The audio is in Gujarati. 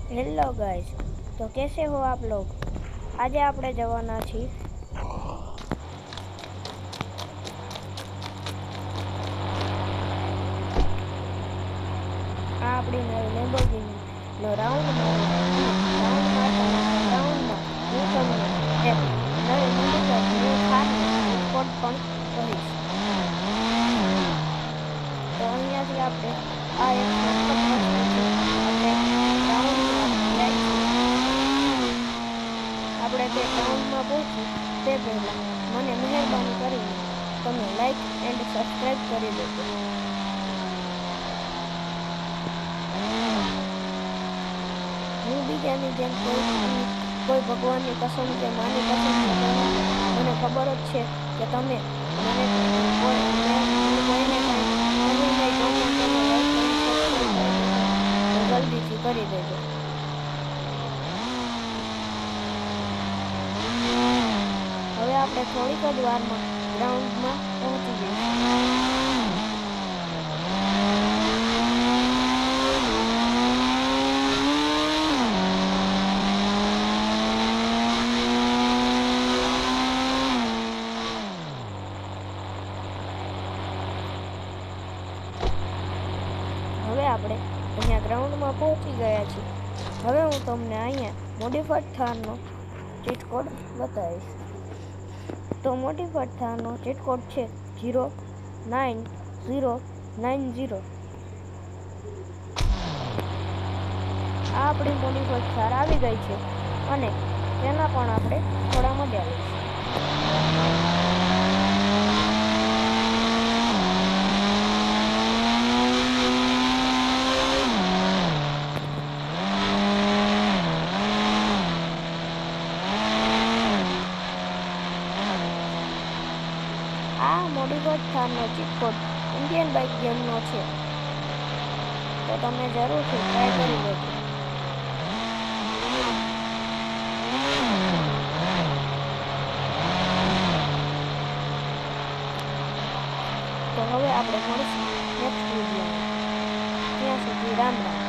हेलो गाइस, तो कैसे हो आप लोग। आज આપણે જવાના છીએ આ આપણી નવી લેમ્બોર્ગિની નો રાઉન્ડ રાઉન્ડમાં હું તમને એક નવી મોડિફાઈડ ન્યૂ થારનો કોડ પણ કહીશ। તો અહીંયાથી આપણે આ એક શોર્ટકટ રસ્તેથી આપણે રાઉન્ડમાં જાય છે। આપણે તે રાઉન્ડમાં પહોંચી તે પહેલાં મને મહેરબાની કરીને તમે લાઈક એન્ડ સબસ્ક્રાઈબ કરી દેજો। હું બીજાની જેમ કોઈ ભગવાનની કસમ કે માની કસમ લેતો નથી। મને ખબર જ છે કે તમે મને કોઈને કંઈ કહી નહીં તો પણ તમે લાઈક એન્ડ સબસ્ક્રાઈબ કરી દેશો તો જલ્દીથી કરી દેજો। હવે આપણે થોડીક જ વારમાં ગ્રાઉન્ડમાં પહોંચી જઈશું। હવે આપણે અહીંયા ગ્રાઉન્ડમાં પહોંચી ગયા છીએ। હવે હું તમને અહીંયા મોડિફાઈડ થારનો ચીટ કોડ બતાવીશ। તો મોડિફાઈડ થારનો ચીટ કોડ છે 09090। આ આપણી મોડિફાઈડ થાર આવી ગઈ છે અને તેના પણ આપણે થોડા મજા લઈશું। આ મોડિફાઈડ થારનો ચીટ કોડ ઇન્ડિયન બાઇક ગેમનો છે, તો તમે જરૂરથી ટ્રાય કરી લેજો। તો હવે આપણે મળીશું નેક્સ્ટ વિડીયોમાં। ત્યાં સુધી રામ રામ।